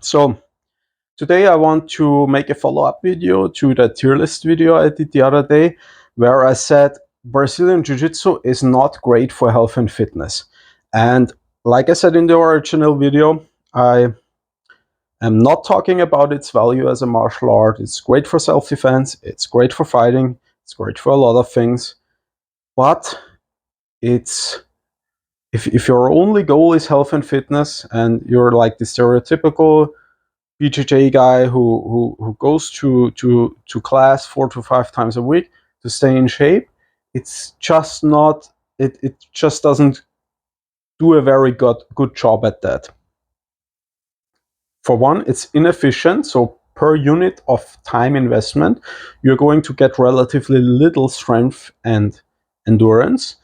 So today I want to make a follow-up video to the tier list video I did the other day, where I said Brazilian Jiu-Jitsu is not great for health and fitness. And like I said in the original video, I am not talking about its value as a martial art. It's great for self-defense, it's great for fighting, it's great for a lot of things, but it's if your only goal is health and fitness and you're like the stereotypical BJJ guy who goes to class 4 to 5 times a week to stay in shape, it's just not it just doesn't do a very good job at that. For one, it's inefficient, so per unit of time investment, you're going to get relatively little strength and endurance.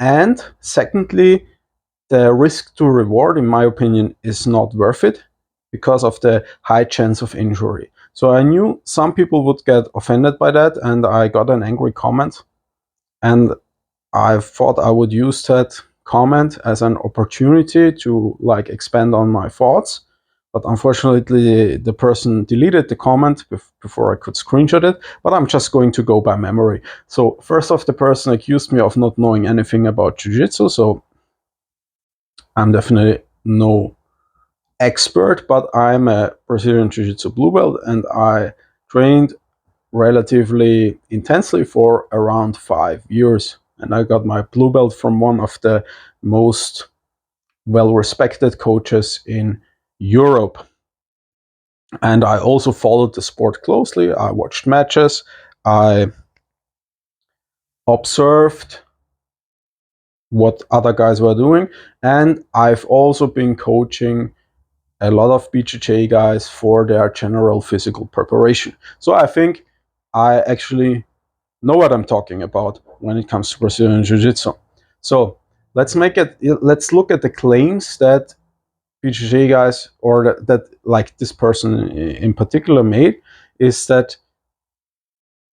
And secondly, the risk to reward, in my opinion, is not worth it because of the high chance of injury. So I knew some people would get offended by that, and I got an angry comment. And I thought I would use that comment as an opportunity to like expand on my thoughts. But unfortunately, the person deleted the comment before I could screenshot it. But I'm just going to go by memory. So first off, the person accused me of not knowing anything about jiu-jitsu. So I'm definitely no expert, but I'm a Brazilian Jiu-Jitsu blue belt, and I trained relatively intensely for around 5 years. And I got my blue belt from one of the most well-respected coaches in Europe. And I also followed the sport closely. I watched matches. I observed what other guys were doing. And I've also been coaching a lot of BJJ guys for their general physical preparation. So I think I actually know what I'm talking about when it comes to Brazilian Jiu-Jitsu. So let's look at the claims that BJJ guys, or that like this person in particular made, is that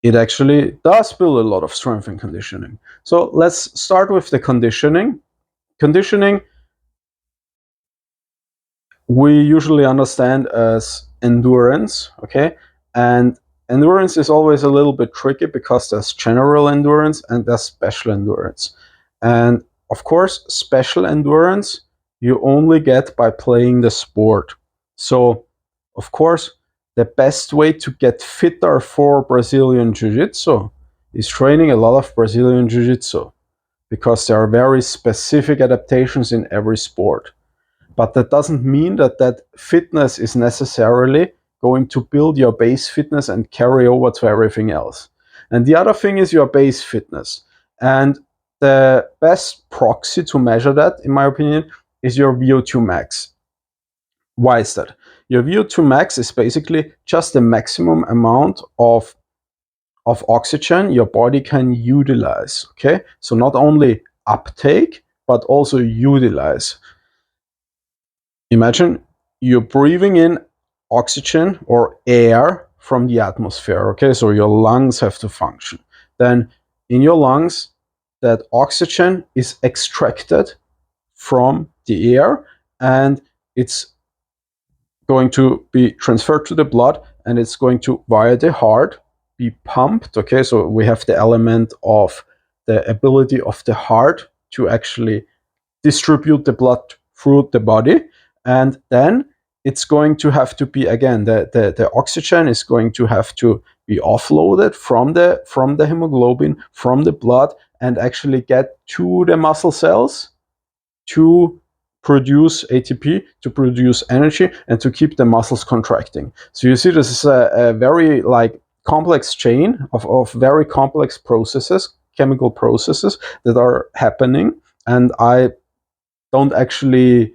it actually does build a lot of strength and conditioning. So let's start with the conditioning. Conditioning we usually understand as endurance, okay? And endurance is always a little bit tricky because there's general endurance and there's special endurance. And of course, special endurance you only get by playing the sport. So, of course, the best way to get fitter for Brazilian Jiu-Jitsu is training a lot of Brazilian Jiu-Jitsu, because there are very specific adaptations in every sport. But that doesn't mean that fitness is necessarily going to build your base fitness and carry over to everything else. And the other thing is your base fitness. And the best proxy to measure that, in my opinion, is your VO2 max. Why is that? Your VO2 max is basically just the maximum amount of oxygen your body can utilize. Okay, so not only uptake but also utilize. Imagine you're breathing in oxygen or air from the atmosphere, okay? So your lungs have to function. Then in your lungs, that oxygen is extracted from the air, and it's going to be transferred to the blood, and it's going to, via the heart, be pumped, okay? So we have the element of the ability of the heart to actually distribute the blood through the body. And then it's going to have to be, again, the oxygen is going to have to be offloaded from the hemoglobin, from the blood, and actually get to the muscle cells to produce ATP, to produce energy, and to keep the muscles contracting. So you see, this is a very like complex chain of very complex processes, chemical processes that are happening. And I don't actually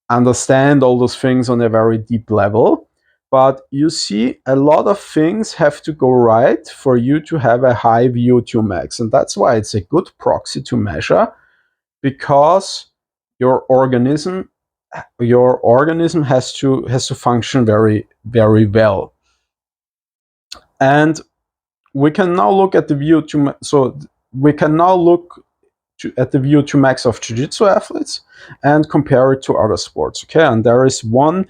understand all those things on a very deep level. But you see, a lot of things have to go right for you to have a high VO2 max. And that's why it's a good proxy to measure, because your organism has to function very, very well. And we can now look at the VO2. So we can now look at the VO2 max of jiu-jitsu athletes and compare it to other sports. Okay, and there is one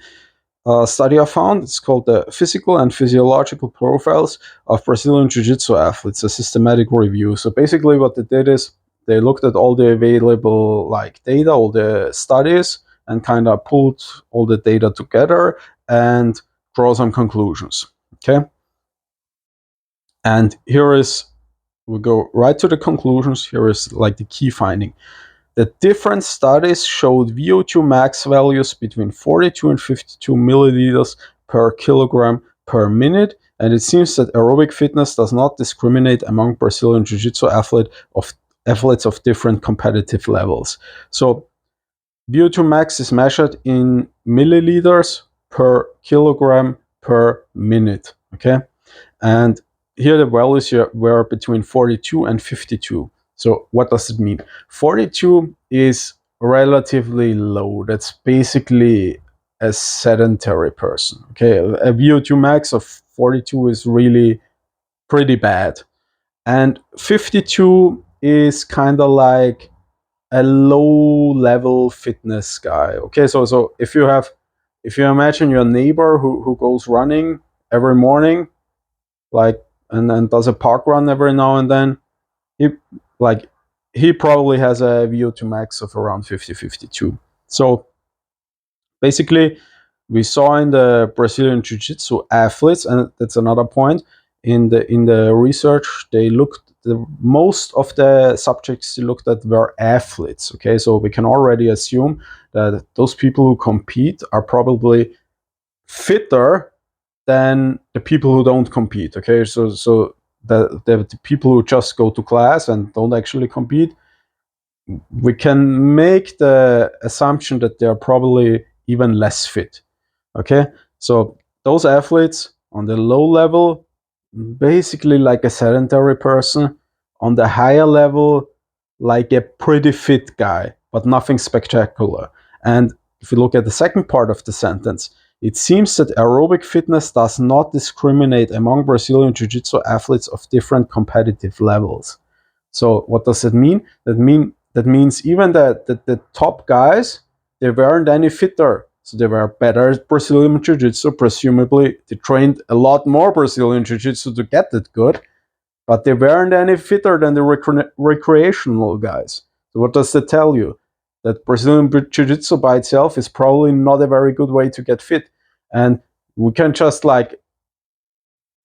study I found. It's called the Physical and Physiological Profiles of Brazilian Jiu-Jitsu Athletes, a systematic review. So basically what they did is they looked at all the available like data, all the studies, and kind of pulled all the data together and draw some conclusions. Okay. And we go right to the conclusions. Here is like the key finding. The different studies showed VO2 max values between 42 and 52 milliliters per kilogram per minute, and it seems that aerobic fitness does not discriminate among Brazilian Jiu-Jitsu athletes of different competitive levels. So VO2 max is measured in milliliters per kilogram per minute. Okay, and here the values were between 42 and 52. So what does it mean? 42 is relatively low. That's basically a sedentary person. Okay, a VO2 max of 42 is really pretty bad. And 52 is kind of like a low level fitness guy. Okay, so if you imagine your neighbor who goes running every morning, like, and then does a park run every now and then, he like he probably has a VO2 max of around 50-52. So basically we saw in the Brazilian Jiu-Jitsu athletes, and that's another point, in the research, they looked, the most of the subjects they looked at were athletes. Okay, so we can already assume that those people who compete are probably fitter than the people who don't compete. Okay, so the people who just go to class and don't actually compete, we can make the assumption that they are probably even less fit. Okay, so those athletes on the low level, basically like a sedentary person; on the higher level, like a pretty fit guy, but nothing spectacular. And if you look at the second part of the sentence, it seems that aerobic fitness does not discriminate among Brazilian Jiu-Jitsu athletes of different competitive levels. So what does it mean? That means even the top guys, they weren't any fitter. So they were better at Brazilian Jiu-Jitsu. Presumably, they trained a lot more Brazilian Jiu-Jitsu to get that good, but they weren't any fitter than the recreational guys. So what does that tell you? That Brazilian Jiu-Jitsu by itself is probably not a very good way to get fit. And we can just like,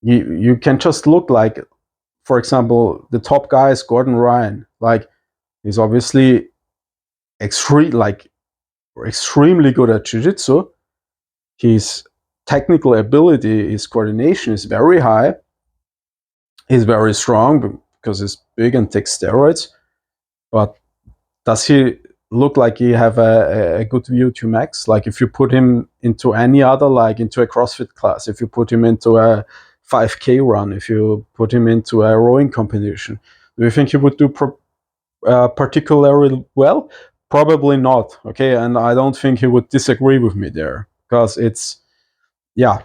you can just look like, for example, the top guy is Gordon Ryan. Like, he's obviously extremely good at jiu-jitsu. His technical ability, his coordination is very high. He's very strong because he's big and takes steroids. But does he look like he have a good VO2 max? Like, if you put him into any other, like into a CrossFit class, if you put him into a 5K run, if you put him into a rowing competition, do you think he would do particularly well? Probably not. Okay, and I don't think he would disagree with me there, because it's, yeah.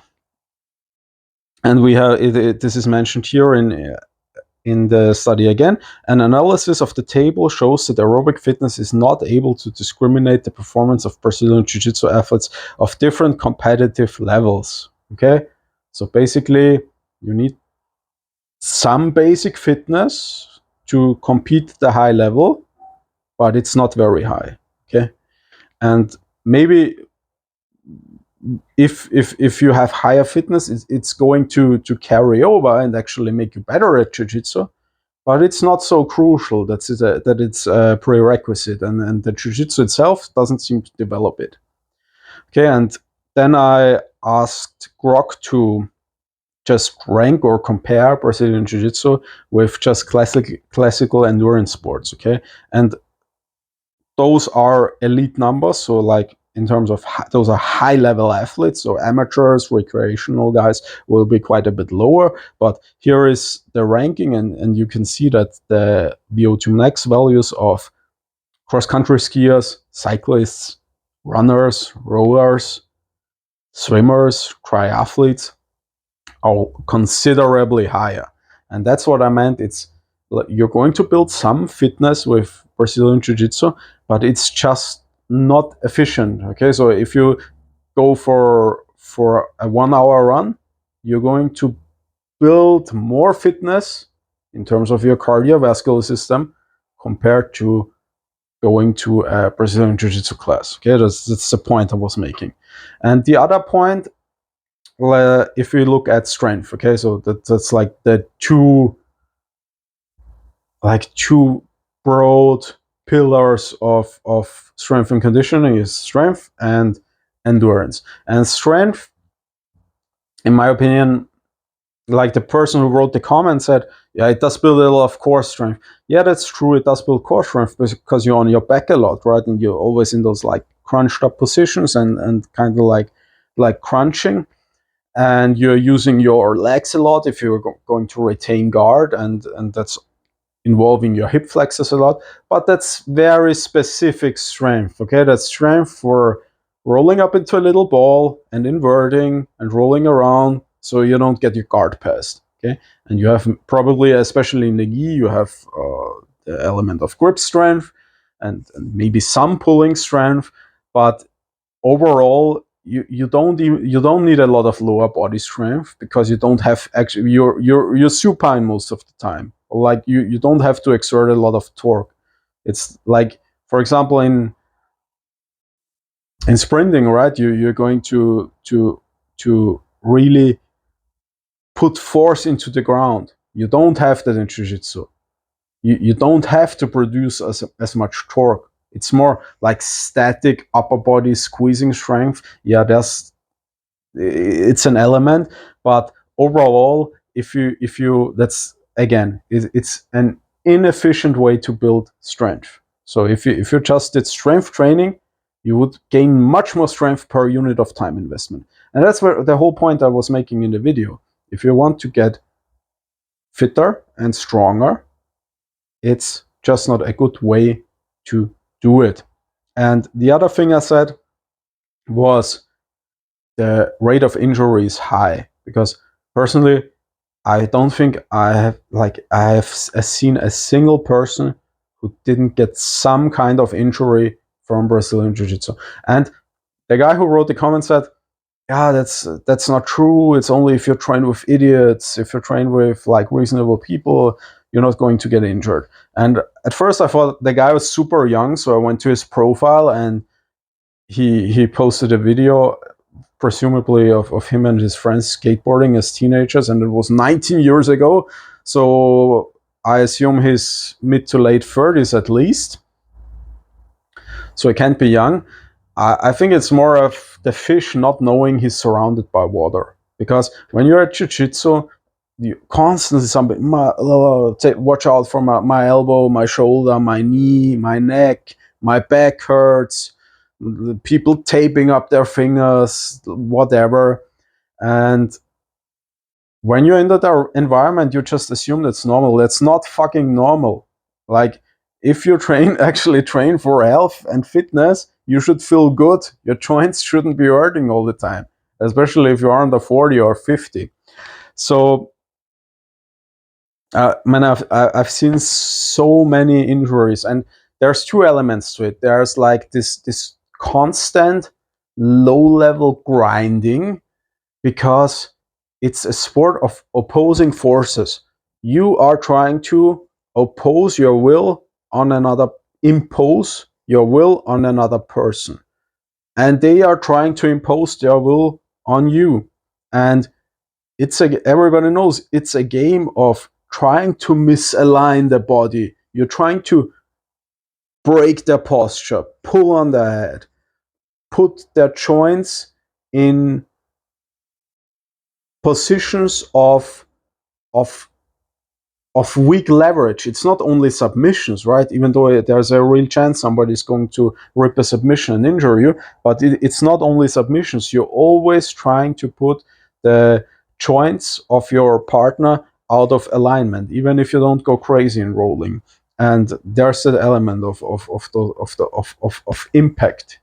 And we have this is mentioned here in the study again. An analysis of the table shows that aerobic fitness is not able to discriminate the performance of Brazilian Jiu-Jitsu athletes of different competitive levels. Okay, so basically you need some basic fitness to compete at the high level, but it's not very high. Okay, and maybe if you have higher fitness, it's going to carry over and actually make you better at jiu-jitsu, but it's not so crucial that it's a prerequisite, and the jiu-jitsu itself doesn't seem to develop it. Okay, and then I asked Grok to just rank or compare Brazilian jiu-jitsu with just classical endurance sports. Okay, and those are elite numbers. So like, in terms of those are high level athletes, so amateurs, recreational guys will be quite a bit lower. But here is the ranking, and you can see that the VO2 max values of cross country skiers, cyclists, runners, rowers, swimmers, triathletes are considerably higher. And that's what I meant. It's, you're going to build some fitness with Brazilian Jiu-Jitsu, but it's just not efficient. Okay, so if you go for a 1 hour run, you're going to build more fitness in terms of your cardiovascular system compared to going to a Brazilian Jiu-Jitsu class. Okay, that's the point I was making. And the other point, if we look at strength, okay, so that's like the two broad pillars of strength and conditioning is strength and endurance. And strength, in my opinion, like the person who wrote the comment said, yeah, it does build a lot of core strength. Yeah, that's true. It does build core strength because you're on your back a lot, right? And you're always in those like crunched up positions and kind of like crunching. And you're using your legs a lot if you're going to retain guard, and that's involving your hip flexors a lot. But that's very specific strength. Okay, that's strength for rolling up into a little ball and inverting and rolling around so you don't get your guard passed. Okay, and you have probably, especially in the gi, you have the element of grip strength and maybe some pulling strength, but overall you don't need a lot of lower body strength because you don't have actually you're supine most of the time. Like you don't have to exert a lot of torque. It's like, for example, in sprinting, right? You're going to really put force into the ground. You don't have that in jiu-jitsu. You don't have to produce as much torque. It's more like static upper body squeezing strength. Yeah, it's an element, but overall, if you that's again, it's an inefficient way to build strength. So if you just did strength training, you would gain much more strength per unit of time investment. And that's where the whole point I was making in the video. If you want to get fitter and stronger, it's just not a good way to do it. And the other thing I said was the rate of injury is high, because personally, I don't think I have seen a single person who didn't get some kind of injury from Brazilian Jiu-Jitsu. And the guy who wrote the comment said, yeah, that's not true. It's only if you're trained with idiots, if you're trained with like reasonable people, you're not going to get injured. And at first I thought the guy was super young, so I went to his profile and he posted a video, presumably of him and his friends skateboarding as teenagers, and it was 19 years ago. So I assume he's mid to late 30s at least. So he can't be young. I think it's more of the fish not knowing he's surrounded by water. Because when you're at jiu-jitsu, you constantly somebody, watch out for my elbow, my shoulder, my knee, my neck, my back hurts, people taping up their fingers, whatever. And when you're in that environment, you just assume that's normal. That's not fucking normal. Like, if you actually train for health and fitness, you should feel good. Your joints shouldn't be hurting all the time, especially if you're under 40 or 50. So, man, I've seen so many injuries, and there's two elements to it. There's like this constant low-level grinding, because it's a sport of opposing forces. You are trying to oppose your will on another, impose your will on another person. And they are trying to impose their will on you. And everybody knows it's a game of trying to misalign the body. You're trying to break their posture, pull on their head, put their joints in positions of weak leverage. It's not only submissions, right? Even though there's a real chance somebody's going to rip a submission and injure you, but it's not only submissions. You're always trying to put the joints of your partner out of alignment, even if you don't go crazy in rolling. And there's an element of impact.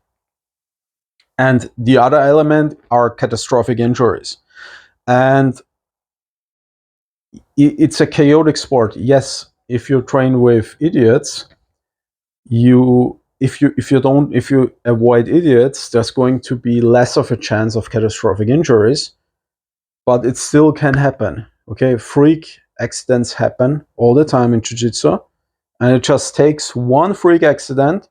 And the other element are catastrophic injuries. And it's a chaotic sport. Yes, if you train with idiots, you if you avoid idiots, there's going to be less of a chance of catastrophic injuries, but it still can happen. Okay, freak accidents happen all the time in jiu-jitsu, and it just takes one freak accident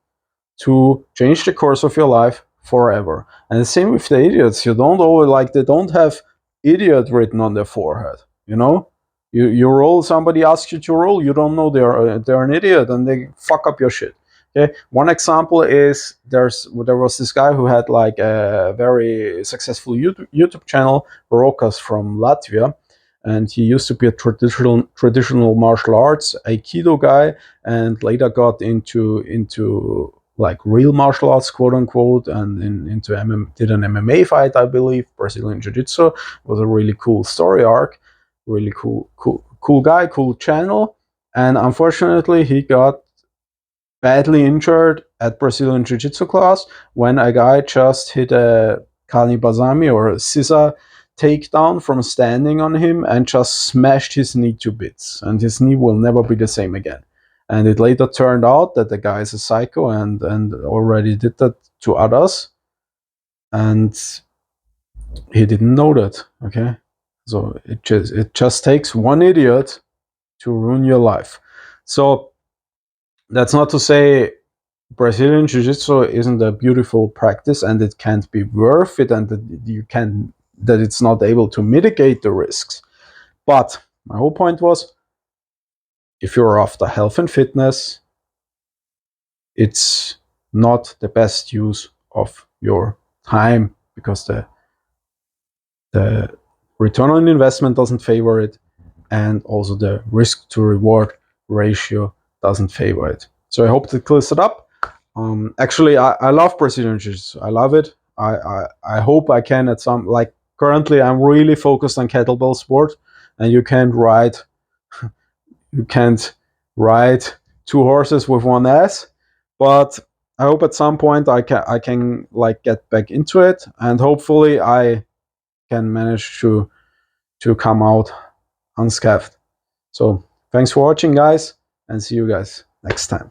to change the course of your life forever. And the same with the idiots. You don't always like they don't have idiot written on their forehead. You know, you roll. Somebody asks you to roll. You don't know they're an idiot, and they fuck up your shit. Okay. One example is there was this guy who had like a very successful YouTube channel, Rokas from Latvia, and he used to be a traditional martial arts aikido guy, and later got into like real martial arts, quote unquote, and did an MMA fight, I believe, Brazilian Jiu-Jitsu. It was a really cool story arc, really cool guy, cool channel. And unfortunately, he got badly injured at Brazilian Jiu-Jitsu class when a guy just hit a Kanibazami or a scissor takedown from standing on him and just smashed his knee to bits. And his knee will never be the same again. And it later turned out that the guy is a psycho and already did that to others. And he didn't know that. Okay. So it just takes one idiot to ruin your life. So that's not to say Brazilian Jiu-Jitsu isn't a beautiful practice and it can't be worth it, and that it's not able to mitigate the risks. But my whole point was, if you're after health and fitness, it's not the best use of your time, because the return on investment doesn't favor it, and also the risk to reward ratio doesn't favor it. So I hope that clears it up. Actually, I love Brazilian Jiu-Jitsu. I love it. I hope I can at some, like, currently I'm really focused on kettlebell sport, and you can't ride two horses with one ass. But I hope at some point I can like get back into it, and hopefully I can manage to come out unscathed. So thanks for watching, guys, and see you guys next time.